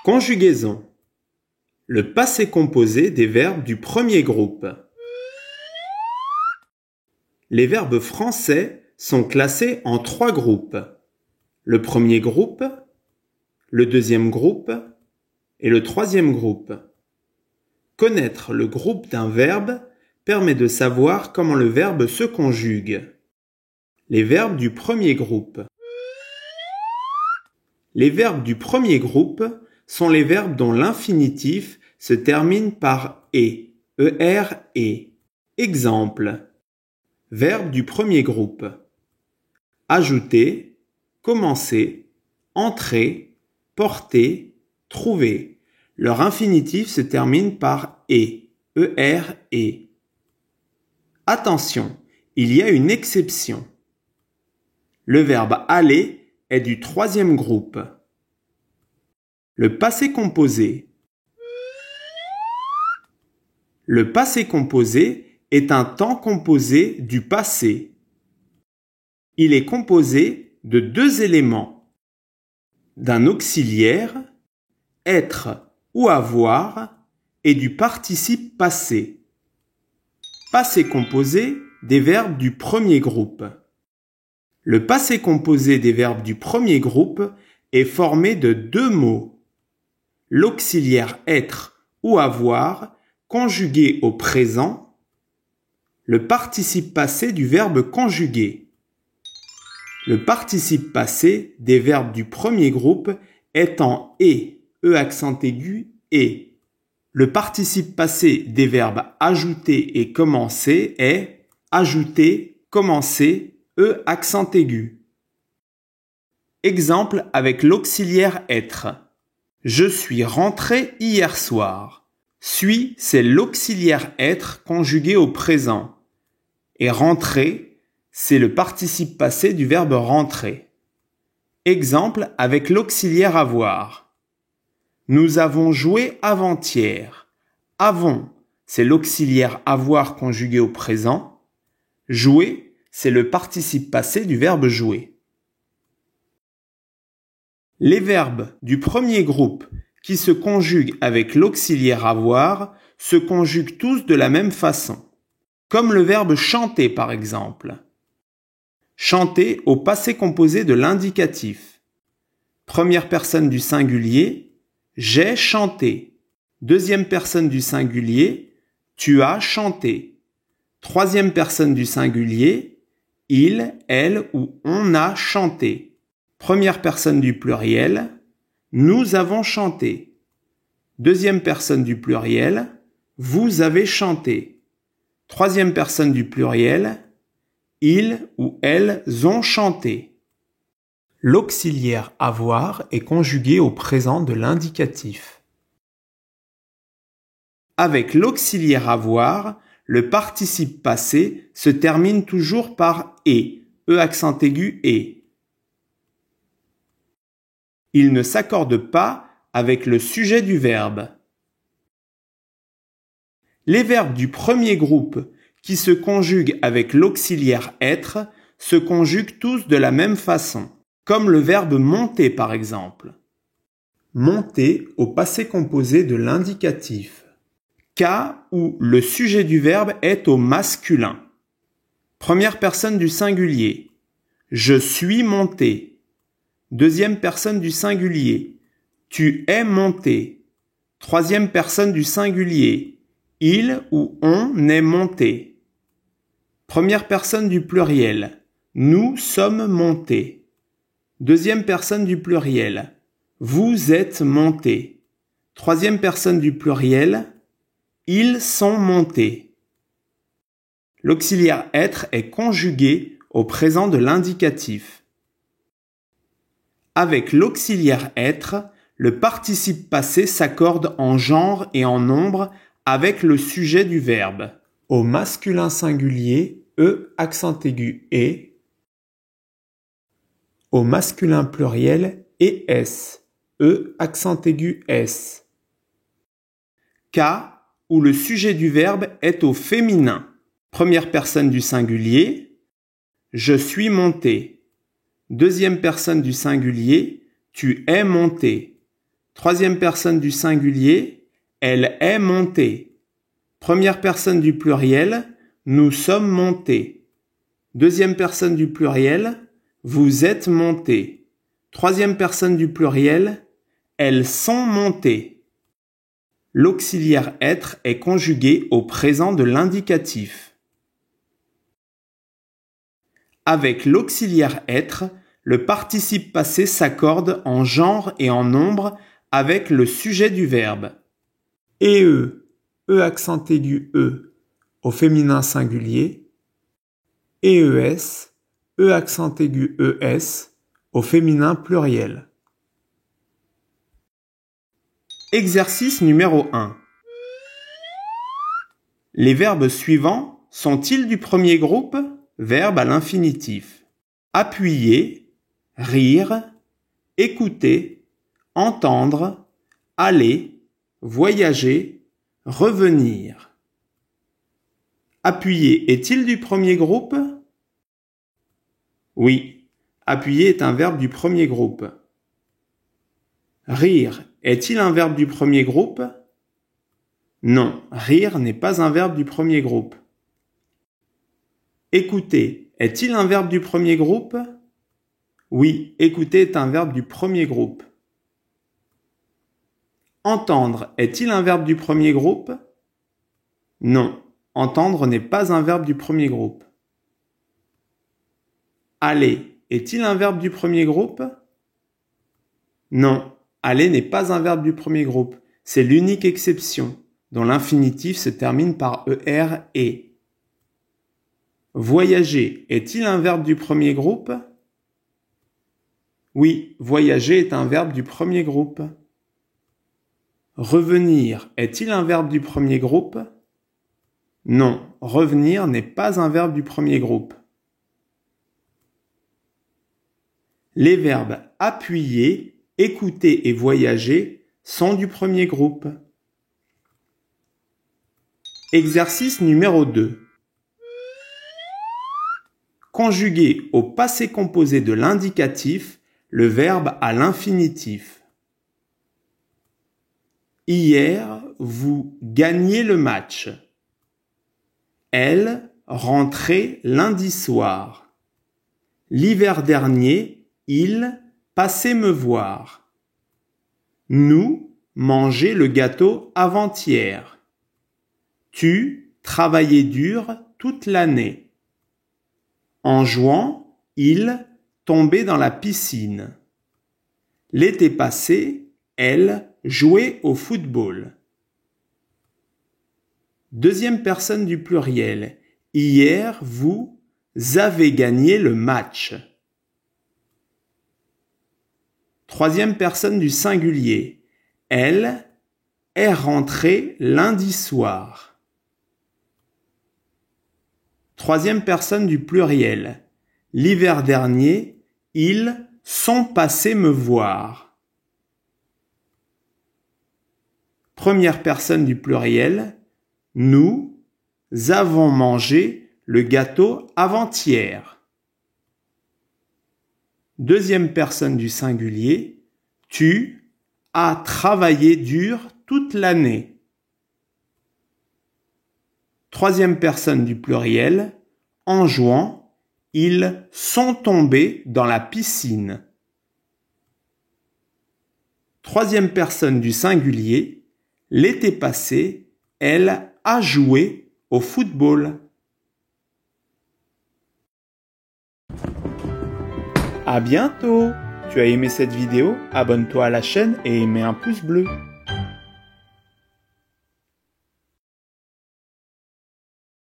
Conjugaison. Le passé composé des verbes du premier groupe. Les verbes français sont classés en 3 groupes. Le premier groupe, le deuxième groupe et le troisième groupe. Connaître le groupe d'un verbe permet de savoir comment le verbe se conjugue. Les verbes du premier groupe. Les verbes du premier groupe sont les verbes dont l'infinitif se termine par « e ». Exemple. Verbes du premier groupe. Ajouter, commencer, entrer, porter, trouver. Leur infinitif se termine par « e ». Attention, il y a une exception. Le verbe « aller » est du troisième groupe. Le passé composé. Le passé composé est un temps composé du passé. Il est composé de 2 éléments, d'un auxiliaire, être ou avoir, et du participe passé. Passé composé des verbes du premier groupe. Le passé composé des verbes du premier groupe est formé de 2 mots. L'auxiliaire être ou avoir conjugué au présent, le participe passé du verbe conjugué. Le participe passé des verbes du premier groupe est en e accent aigu, et. Le participe passé des verbes ajouter et commencer est ajouter, commencer, accent aigu. Exemple avec l'auxiliaire être. Je suis rentré hier soir. Suis, c'est l'auxiliaire être conjugué au présent. Et rentrer, c'est le participe passé du verbe rentrer. Exemple avec l'auxiliaire avoir. Nous avons joué avant-hier. Avons, c'est l'auxiliaire avoir conjugué au présent. Jouer, c'est le participe passé du verbe jouer. Les verbes du premier groupe qui se conjuguent avec l'auxiliaire avoir se conjuguent tous de la même façon. Comme le verbe chanter par exemple. Chanter au passé composé de l'indicatif. Première personne du singulier, j'ai chanté. Deuxième personne du singulier, tu as chanté. Troisième personne du singulier, il, elle ou on a chanté. Première personne du pluriel, nous avons chanté. Deuxième personne du pluriel, vous avez chanté. Troisième personne du pluriel, ils ou elles ont chanté. L'auxiliaire avoir est conjugué au présent de l'indicatif. Avec l'auxiliaire avoir, le participe passé se termine toujours par e accent aigu, et. Il ne s'accorde pas avec le sujet du verbe. Les verbes du premier groupe qui se conjuguent avec l'auxiliaire être se conjuguent tous de la même façon, comme le verbe monter par exemple. Monter au passé composé de l'indicatif. Cas où le sujet du verbe est au masculin. Première personne du singulier. Je suis monté. Deuxième personne du singulier. Tu es monté. Troisième personne du singulier. Il ou on est monté. Première personne du pluriel. Nous sommes montés. Deuxième personne du pluriel. Vous êtes montés. Troisième personne du pluriel. Ils sont montés. L'auxiliaire être est conjugué au présent de l'indicatif. Avec l'auxiliaire être, le participe passé s'accorde en genre et en nombre avec le sujet du verbe. Au masculin singulier, accent aigu, et. Au masculin pluriel, es, accent aigu, s. Cas où le sujet du verbe est au féminin. Première personne du singulier, je suis monté. Deuxième personne du singulier, tu es monté. Troisième personne du singulier, elle est montée. Première personne du pluriel, nous sommes montés. Deuxième personne du pluriel, vous êtes montés. Troisième personne du pluriel, elles sont montées. L'auxiliaire être est conjugué au présent de l'indicatif. Avec l'auxiliaire être, le participe passé s'accorde en genre et en nombre avec le sujet du verbe. Et E accent aigu E au féminin singulier. ES, accent aigu ES au féminin pluriel. Exercice numéro 1. Les verbes suivants sont-ils du premier groupe? Verbe à l'infinitif. Appuyer, rire, écouter, entendre, aller, voyager, revenir. Appuyer est-il du premier groupe? Oui, appuyer est un verbe du premier groupe. Rire est-il un verbe du premier groupe? Non, rire n'est pas un verbe du premier groupe. Écouter est-il un verbe du premier groupe? Oui, écouter est un verbe du premier groupe. Entendre est-il un verbe du premier groupe? Non, entendre n'est pas un verbe du premier groupe. Aller est-il un verbe du premier groupe? Non, aller n'est pas un verbe du premier groupe. C'est l'unique exception, dont l'infinitif se termine par ER et. Voyager est-il un verbe du premier groupe? Oui, voyager est un verbe du premier groupe. Revenir est-il un verbe du premier groupe? Non, revenir n'est pas un verbe du premier groupe. Les verbes appuyer, écouter et voyager sont du premier groupe. Exercice numéro 2. Conjuguer au passé composé de l'indicatif le verbe à l'infinitif. Hier, vous gagnez le match. Elle rentrait lundi soir. L'hiver dernier, il passait me voir. Nous mangeait le gâteau avant-hier. Tu travaillais dur toute l'année. En jouant, il tombait dans la piscine. L'été passé, elle jouait au football. Deuxième personne du pluriel. Hier, vous avez gagné le match. Troisième personne du singulier. Elle est rentrée lundi soir. Troisième personne du pluriel. L'hiver dernier, ils sont passés me voir. Première personne du pluriel. Nous avons mangé le gâteau avant-hier. Deuxième personne du singulier. Tu as travaillé dur toute l'année. Troisième personne du pluriel. En jouant, ils sont tombés dans la piscine. Troisième personne du singulier. L'été passé, elle a joué au football. À bientôt! Tu as aimé cette vidéo? Abonne-toi à la chaîne et mets un pouce bleu.